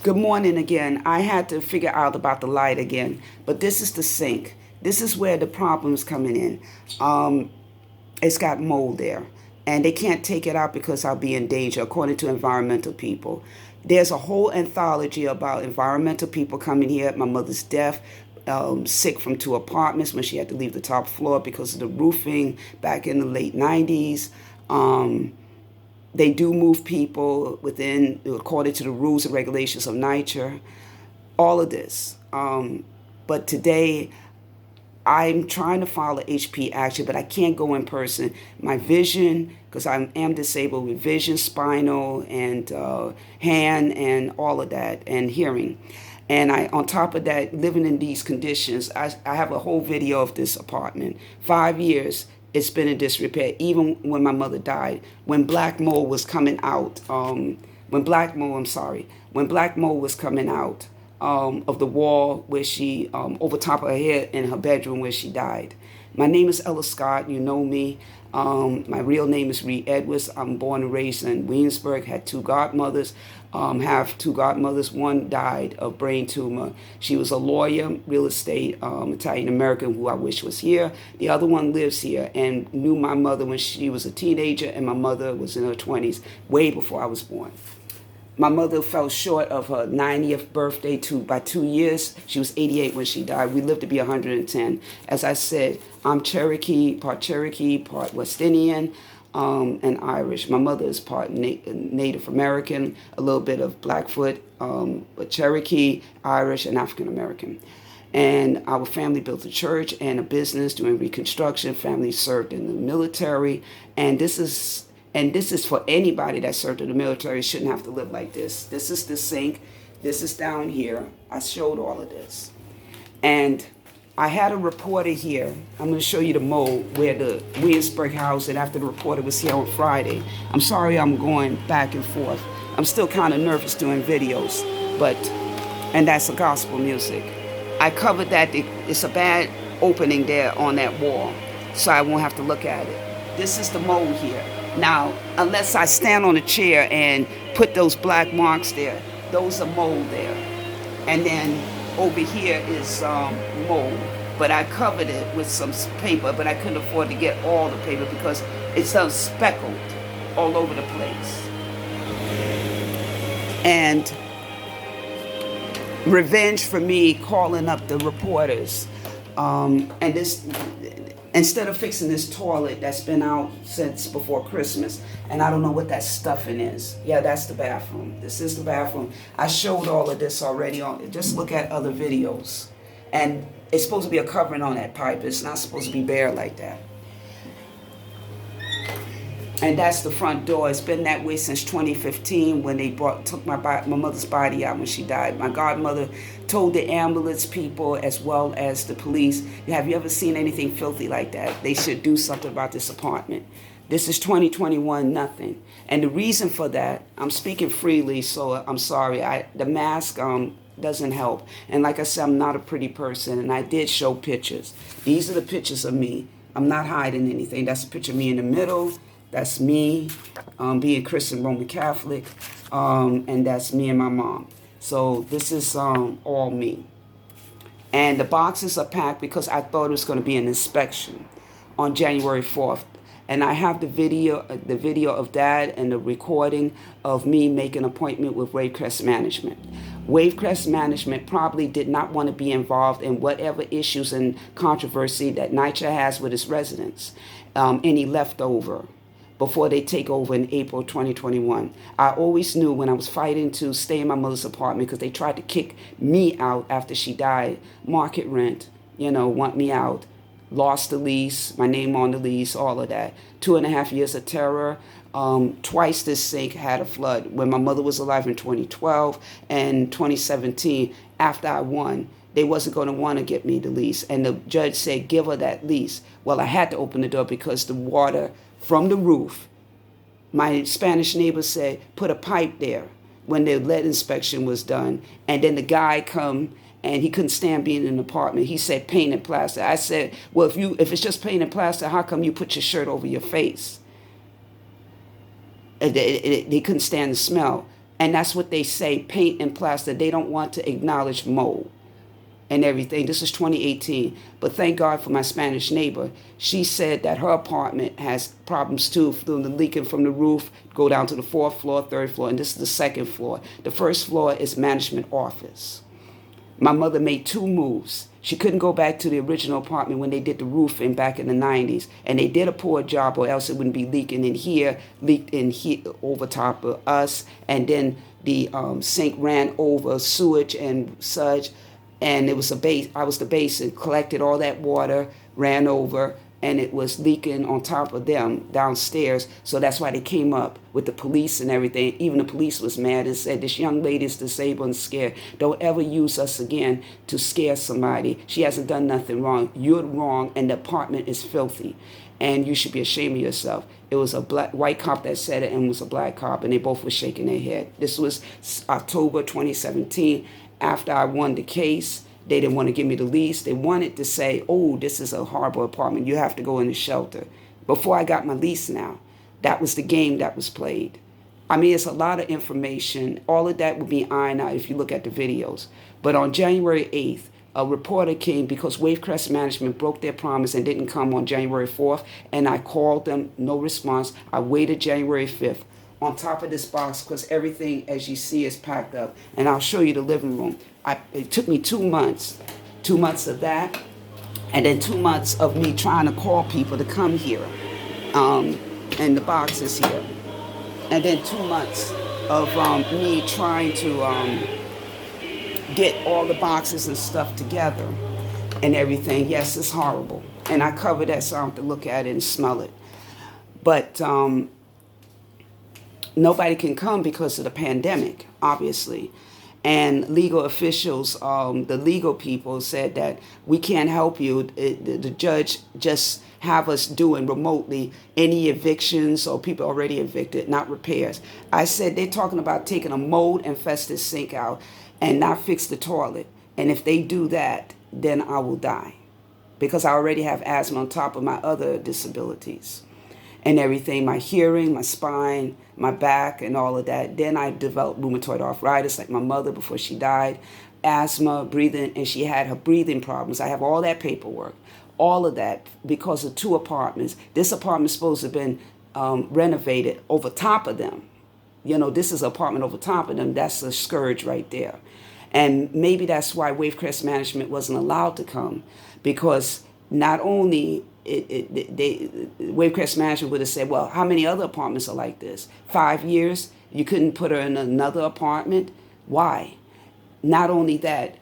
Good morning again. I had to figure out about the light again, but this is the sink. This is where the problem's coming in. It's got mold there, and they can't take it out because I'll be in danger, according to environmental people. There's a whole anthology about environmental people coming here. My mother's deaf, sick from 2 apartments when she had to leave the top floor because of the roofing back in the late 90s. They do move people within, according to the rules and regulations of NYCHA, all of this. But today, I'm trying to file an HP action, but I can't go in person. My vision, because I am disabled with vision, spinal, and hand, and all of that, and hearing. And on top of that, living in these conditions, I have a whole video of this apartment. 5 years. It's been in disrepair, even when my mother died. When black mold was coming out, when black mold was coming out of the wall where she, over top of her head in her bedroom where she died. My name is Ella Scott, you know me. My real name is Reed Edwards. I'm born and raised in Williamsburg, had 2 godmothers. Have 2 godmothers. One died of brain tumor. She was a lawyer, real estate, Italian-American, who I wish was here. The other one lives here and knew my mother when she was a teenager, and my mother was in her 20s, way before I was born. My mother fell short of her 90th birthday by 2 years. She was 88 when she died. We lived to be 110. As I said, I'm Cherokee, part West Indian, and Irish. My mother is part Native American, a little bit of Blackfoot, but Cherokee, Irish, and African American. And our family built a church and a business doing reconstruction. Family served in the military, and this is for anybody that served in the military. Shouldn't have to live like this. This is the sink. This is down here. I showed all of this. And I had a reporter here. I'm going to show you the mold where the Williamsburg house, and after the reporter was here on Friday. I'm sorry I'm going back and forth. I'm still kind of nervous doing videos, and that's the gospel music. I covered that. It's a bad opening there on that wall, so I won't have to look at it. This is the mold here. Now, unless I stand on a chair and put those black marks there, those are mold there. And then over here is mold. But I covered it with some paper, but I couldn't afford to get all the paper because it's speckled all over the place. And revenge for me calling up the reporters. And this, instead of fixing this toilet that's been out since before Christmas, and I don't know what that stuffing is. Yeah, that's the bathroom. This is the bathroom. I showed all of this already on. Just look at other videos. And it's supposed to be a covering on that pipe. It's not supposed to be bare like that. And that's the front door. It's been that way since 2015 when they took my mother's body out when she died. My godmother told the ambulance people as well as the police, have you ever seen anything filthy like that? They should do something about this apartment. This is 2021, nothing. And the reason for that, I'm speaking freely, so I'm sorry. The mask doesn't help. And like I said, I'm not a pretty person, and I did show pictures. These are the pictures of me. I'm not hiding anything. That's a picture of me in the middle. That's me being Christian Roman Catholic, and that's me and my mom. So this is all me. And the boxes are packed because I thought it was going to be an inspection on January 4th. And I have the video of that and the recording of me making an appointment with Wavecrest Management. Wavecrest Management probably did not want to be involved in whatever issues and controversy that NYCHA has with its residents, any leftover, before they take over in April 2021. I always knew when I was fighting to stay in my mother's apartment because they tried to kick me out after she died, market rent, want me out, lost the lease, my name on the lease, all of that. 2.5 years of terror. Twice this sink had a flood. When my mother was alive in 2012 and 2017, after I won, they wasn't going to want to get me the lease. And the judge said, give her that lease. Well, I had to open the door because the water from the roof, my Spanish neighbor said, put a pipe there when the lead inspection was done. And then the guy come and he couldn't stand being in an apartment. He said paint and plaster. I said, well, if it's just paint and plaster, how come you put your shirt over your face? They couldn't stand the smell. And that's what they say, paint and plaster. They don't want to acknowledge mold and everything. This is 2018. But thank God for my Spanish neighbor. She said that her apartment has problems too, from the leaking from the roof, go down to the 4th floor, 3rd floor, and this is the 2nd floor. The 1st floor is management office. My mother made 2 moves. She couldn't go back to the original apartment when they did the roofing back in the 90s. And they did a poor job, or else it wouldn't be leaking in here, leaked in here over top of us. And then the sink ran over sewage and such. And it was I was the basin, collected all that water, ran over, and it was leaking on top of them downstairs. So that's why they came up with the police and everything. Even the police was mad and said, this young lady is disabled and scared. Don't ever use us again to scare somebody. She hasn't done nothing wrong. You're wrong, and the apartment is filthy. And you should be ashamed of yourself. It was a white cop that said it, and it was a black cop, and they both were shaking their head. This was October 2017. After I won the case, they didn't want to give me the lease. They wanted to say, oh, this is a horrible apartment. You have to go in the shelter. Before I got my lease now, that was the game that was played. I mean, it's a lot of information. All of that would be ironed out if you look at the videos. But on January 8th, a reporter came because Wavecrest Management broke their promise and didn't come on January 4th. And I called them, no response. I waited January 5th. On top of this box, because everything, as you see, is packed up. And I'll show you the living room. It took me 2 months. 2 months of that, and then 2 months of me trying to call people to come here. And the box is here. And then 2 months of me trying to get all the boxes and stuff together and everything. Yes, it's horrible. And I cover that so I don't have to look at it and smell it. But nobody can come because of the pandemic, obviously. And legal officials, the legal people said that we can't help you. The judge just have us doing remotely any evictions or people already evicted, not repairs. I said they're talking about taking a mold-infested sink out and not fix the toilet. And if they do that, then I will die because I already have asthma on top of my other disabilities and everything, my hearing, my spine, my back, and all of that. Then I developed rheumatoid arthritis like my mother before she died, asthma, breathing, and she had her breathing problems. I have all that paperwork, all of that because of 2 apartments. This apartment's supposed to have been renovated over top of them. You know, this is an apartment over top of them. That's a scourge right there. And maybe that's why Wavecrest Management wasn't allowed to come, because not only Wavecrest Management would have said, well, how many other apartments are like this? 5 years? You couldn't put her in another apartment? Why? Not only that,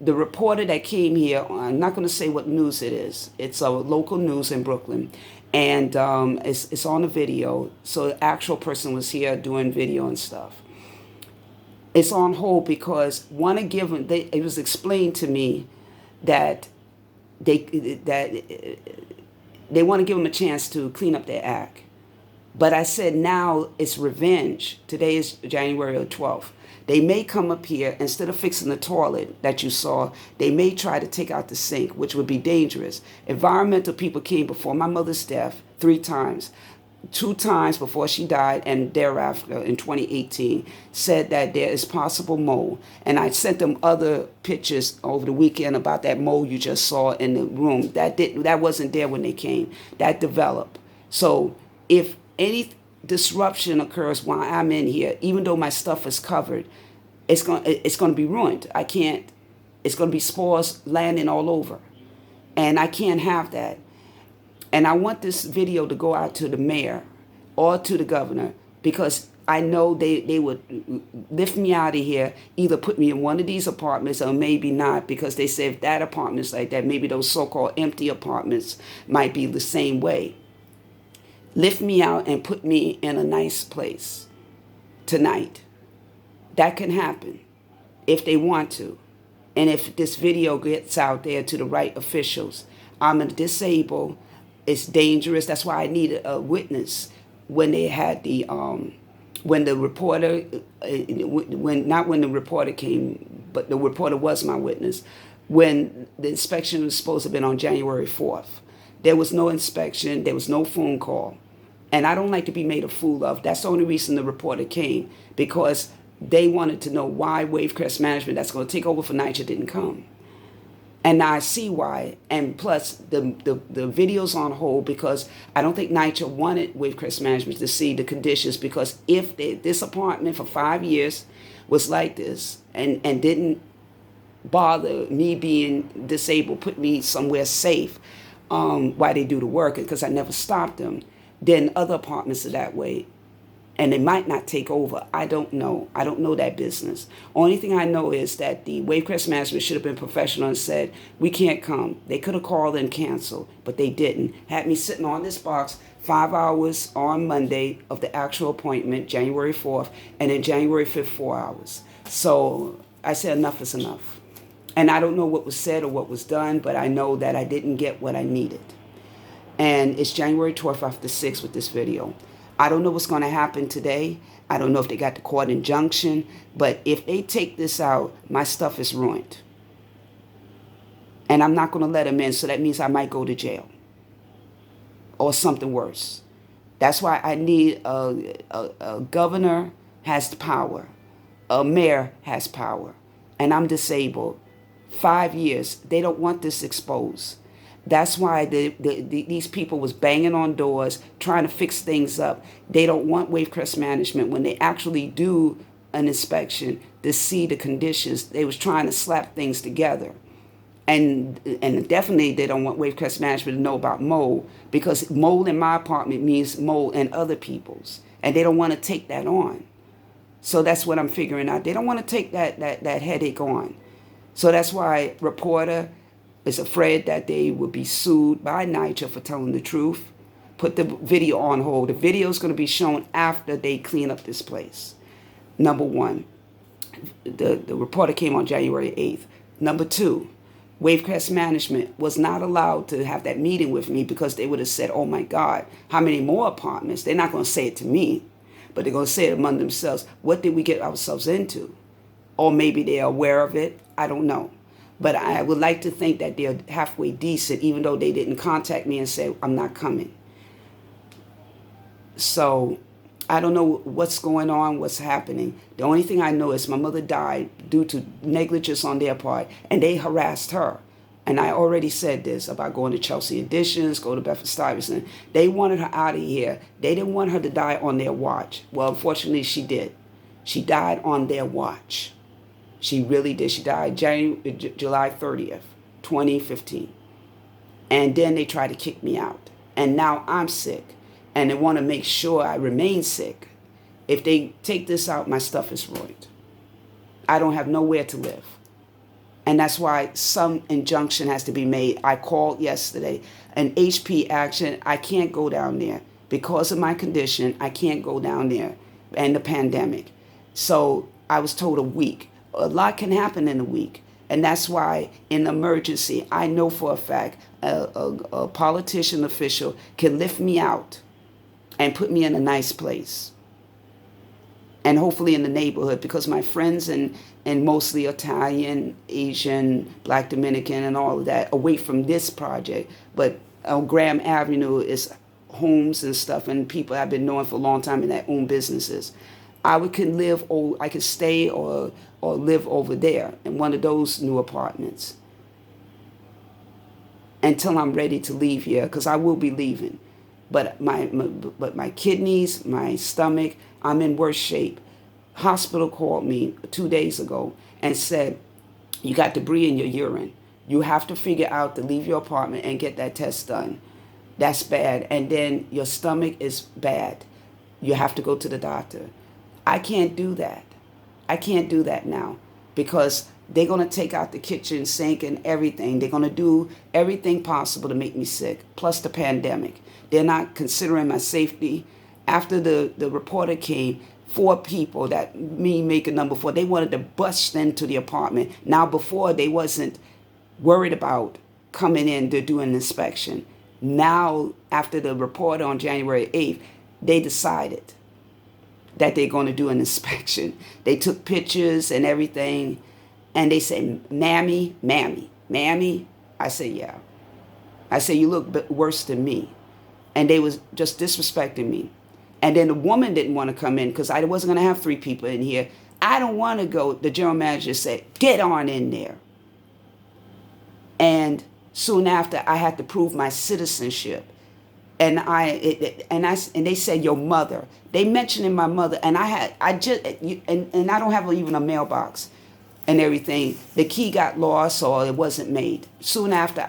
the reporter that came here, I'm not going to say what news it is. It's a local news in Brooklyn. And it's on the video. So the actual person was here doing video and stuff. It's on hold because it was explained to me that they want to give them a chance to clean up their act. But I said now it's revenge. Today is January 12th. They may come up here, instead of fixing the toilet that you saw, they may try to take out the sink, which would be dangerous. Environmental people came before my mother's death 3 times. 2 times before she died and thereafter in 2018 said that there is possible mold. And I sent them other pictures over the weekend about that mold you just saw in the room. That wasn't there when they came. That developed. So if any disruption occurs while I'm in here, even though my stuff is covered, it's going to be ruined. It's going to be spores landing all over. And I can't have that. And I want this video to go out to the mayor or to the governor, because I know they would lift me out of here, either put me in one of these apartments or maybe not, because they say if that apartment's like that, maybe those so-called empty apartments might be the same way. Lift me out and put me in a nice place tonight. That can happen if they want to. And if this video gets out there to the right officials, I'm disabled. It's dangerous. That's why I needed a witness when they had when the reporter, not when the reporter came, but the reporter was my witness. When the inspection was supposed to have been on January 4th. There was no inspection. There was no phone call. And I don't like to be made a fool of. That's the only reason the reporter came, because They wanted to know why Wavecrest Management, that's going to take over for NYCHA, didn't come. And now I see why. And plus, the video's on hold because I don't think NYCHA wanted Wavecrest Management to see the conditions, because if this apartment for 5 years was like this and didn't bother me being disabled, put me somewhere safe while they do the work, because I never stopped them, then other apartments are that way. And they might not take over. I don't know. I don't know that business. Only thing I know is that the Wavecrest Management should have been professional and said, we can't come. They could have called and canceled, but they didn't. Had me sitting on this box 5 hours on Monday of the actual appointment, January 4th, and then January 5th, 4 hours. So I said enough is enough. And I don't know what was said or what was done, but I know that I didn't get what I needed. And it's January 12th after 6 with this video. I don't know what's going to happen today. I don't know if they got the court injunction, but if they take this out, my stuff is ruined. And I'm not going to let them in, so that means I might go to jail or something worse. That's why I need a governor has the power, a mayor has power, and I'm disabled. 5 years, they don't want this exposed. That's why these people was banging on doors, trying to fix things up. They don't want Wavecrest Management, when they actually do an inspection, to see the conditions. They was trying to slap things together. And definitely they don't want Wavecrest Management to know about mold, because mold in my apartment means mold in other people's. And they don't want to take that on. So that's what I'm figuring out. They don't want to take that headache on. So that's why reporter is afraid that they will be sued by NYCHA for telling the truth. Put the video on hold. The video is going to be shown after they clean up this place. Number one, the reporter came on January 8th. Number two, Wavecrest Management was not allowed to have that meeting with me, because they would have said, oh my God, how many more apartments? They're not going to say it to me, but they're going to say it among themselves. What did we get ourselves into? Or maybe they're aware of it. I don't know. But I would like to think that they're halfway decent, even though they didn't contact me and say, I'm not coming. So I don't know what's going on, what's happening. The only thing I know is my mother died due to negligence on their part, and they harassed her. And I already said this about going to Chelsea Additions, go to Bedford-Stuyvesant. They wanted her out of here. They didn't want her to die on their watch. Well, unfortunately, she did. She died on their watch. She really did. She died July 30th, 2015. And then they tried to kick me out. And now I'm sick. And they want to make sure I remain sick. If they take this out, my stuff is ruined. I don't have nowhere to live. And that's why some injunction has to be made. I called yesterday. An HP action, I can't go down there. Because of my condition, I can't go down there. And the pandemic. So I was told a week. A lot can happen in a week. And that's why in emergency, I know for a fact a politician official can lift me out and put me in a nice place. And hopefully in the neighborhood, because my friends and mostly Italian, Asian, Black Dominican and all of that, away from this project. But Graham Avenue is homes and stuff, and people I've been knowing for a long time and that own businesses. I could stay or live over there in one of those new apartments until I'm ready to leave here, because I will be leaving. But my kidneys, my stomach, I'm in worse shape. Hospital called me 2 days ago and said, you got debris in your urine. You have to figure out to leave your apartment and get that test done. That's bad. And then your stomach is bad. You have to go to the doctor. I can't do that. I can't do that now, because they're going to take out the kitchen sink and everything. They're going to do everything possible to make me sick, plus the pandemic. They're not considering my safety. After the reporter came, 4 people, that me making number 4, they wanted to bust into the apartment. Now before, they wasn't worried about coming in to do an inspection. Now, after the report on January 8th, they decided that they're going to do an inspection. They took pictures and everything, and they said, Mammy. I said, yeah. I said, you look worse than me. And they was just disrespecting me. And then the woman didn't want to come in, because I wasn't going to have 3 people in here. I don't want to go. The general manager said, get on in there. And soon after, I had to prove my citizenship. And they said your mother. They mentioned my mother, and I don't have even a mailbox and everything. The key got lost or it wasn't made. Soon after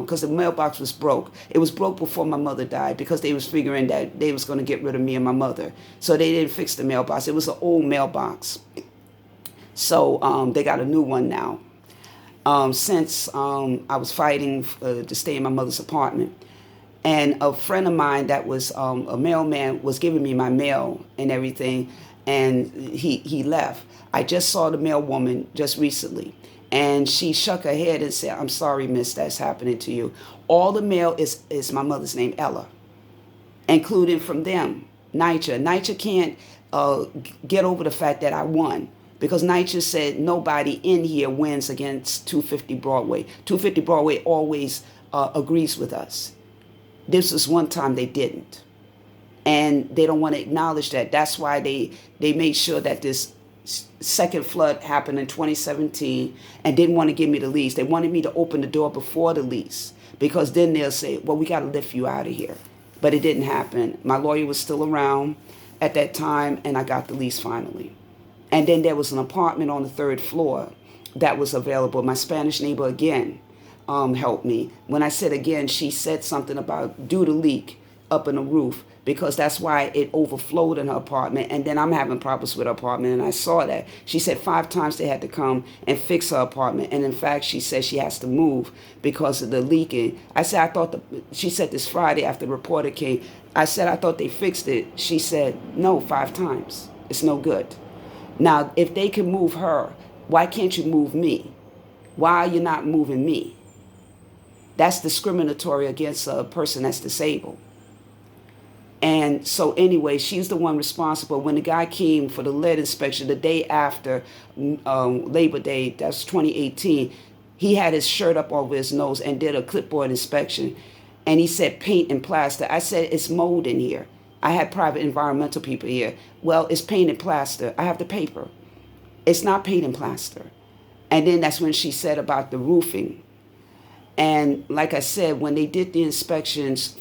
because the mailbox was broke. It was broke before my mother died because they was figuring that they was going to get rid of me and my mother. So they didn't fix the mailbox. It was an old mailbox. So they got a new one now. Since I was fighting to stay in my mother's apartment. And a friend of mine that was a mailman was giving me my mail and everything, and he left. I just saw the mail woman just recently, and she shook her head and said, I'm sorry, miss, that's happening to you. All the mail is my mother's name, Ella, including from them, NYCHA. NYCHA can't get over the fact that I won. Because NYCHA said nobody in here wins against 250 Broadway. 250 Broadway always agrees with us. This was one time they didn't. And they don't want to acknowledge that. That's why they made sure that this second flood happened in 2017 and didn't want to give me the lease. They wanted me to open the door before the lease because then they'll say, well, we got to lift you out of here. But it didn't happen. My lawyer was still around at that time, and I got the lease finally. And then there was an apartment on the 3rd floor that was available. My Spanish neighbor again helped me. When I said again, she said something about due to leak up in the roof because that's why it overflowed in her apartment. And then I'm having problems with her apartment, and I saw that. She said 5 times they had to come and fix her apartment. And in fact, she said she has to move because of the leaking. I said, she said this Friday after the reporter came, I said, I thought they fixed it. She said, no, 5 times. It's no good. Now, if they can move her, why can't you move me? Why are you not moving me? That's discriminatory against a person that's disabled. And so anyway, she's the one responsible. When the guy came for the lead inspection the day after Labor Day, that's 2018, he had his shirt up over his nose and did a clipboard inspection. And he said paint and plaster. I said, it's mold in here. I had private environmental people here. Well, it's paint and plaster. I have the paper. It's not paint and plaster. And then that's when she said about the roofing. And like I said, when they did the inspections,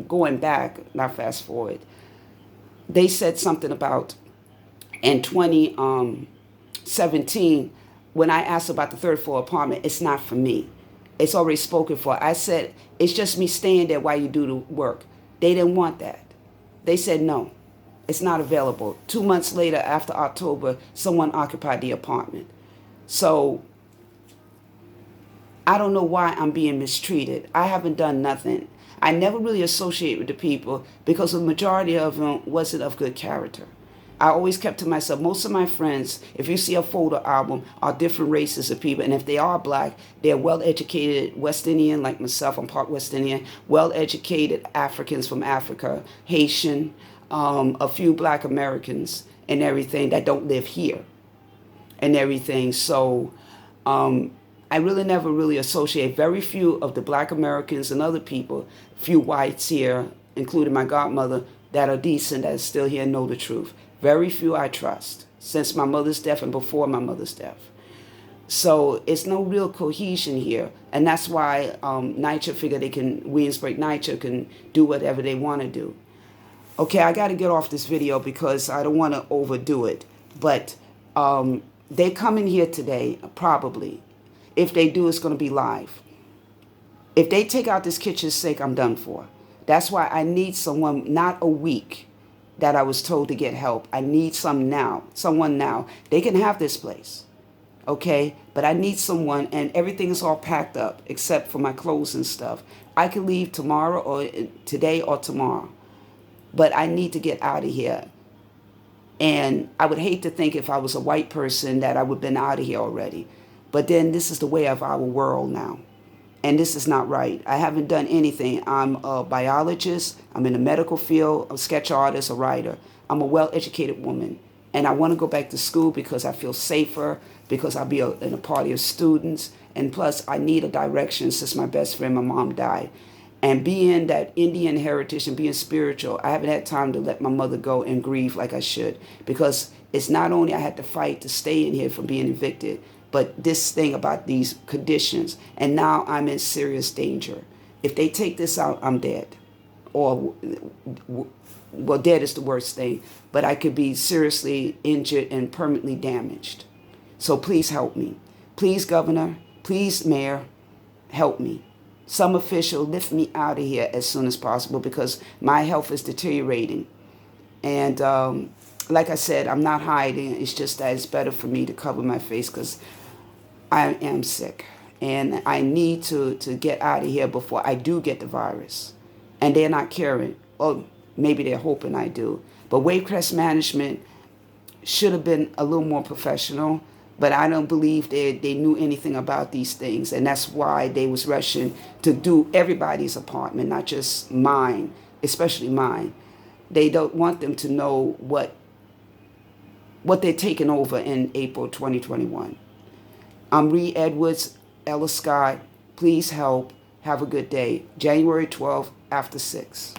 going back, not fast forward, they said something about in 2017, when I asked about the 3rd floor apartment, it's not for me. It's already spoken for. I said, it's just me staying there while you do the work. They didn't want that. They said, no, it's not available. 2 months later, after October, someone occupied the apartment. So I don't know why I'm being mistreated. I haven't done nothing. I never really associate with the people because the majority of them wasn't of good character. I always kept to myself. Most of my friends, if you see a photo album, are different races of people. And if they are black, they're well-educated West Indian, like myself, I'm part West Indian, well-educated Africans from Africa, Haitian, a few black Americans and everything that don't live here and everything. So I really never really associate. Very few of the black Americans and other people, few whites here, including my godmother, that are decent, that are still here and know the truth. Very few I trust since my mother's death and before my mother's death. So it's no real cohesion here. And that's why NYCHA figure Williamsburg NYCHA can do whatever they want to do. Okay, I got to get off this video because I don't want to overdo it. But they're coming here today, probably. If they do, it's going to be live. If they take out this kitchen sink, I'm done for. That's why I need someone, not a week that I was told to get help. I need someone now. They can have this place, okay? But I need someone, and everything is all packed up except for my clothes and stuff. I can leave tomorrow or today or tomorrow, but I need to get out of here. And I would hate to think if I was a white person that I would have been out of here already. But then this is the way of our world now. And this is not right. I haven't done anything. I'm a biologist. I'm in the medical field, a sketch artist, a writer. I'm a well-educated woman. And I want to go back to school because I feel safer, because I'll be in a party of students. And plus, I need a direction since my best friend, my mom, died. And being that Indian heritage and being spiritual, I haven't had time to let my mother go and grieve like I should, because it's not only I had to fight to stay in here from being evicted, but this thing about these conditions. And now I'm in serious danger. If they take this out, I'm dead. Or, well, dead is the worst thing, but I could be seriously injured and permanently damaged. So please help me. Please, Governor, please, Mayor, help me. Some official lift me out of here as soon as possible, because my health is deteriorating. And like I said, I'm not hiding. It's just that it's better for me to cover my face because I am sick. And I need to get out of here before I do get the virus. And they're not caring. Or maybe they're hoping I do. But Wavecrest Management should have been a little more professional. But I don't believe they knew anything about these things. And that's why they was rushing to do everybody's apartment, not just mine, especially mine. They don't want them to know what they're taking over in April 2021. I'm Reed Edwards, Ella Scott. Please help. Have a good day. January 12th after 6.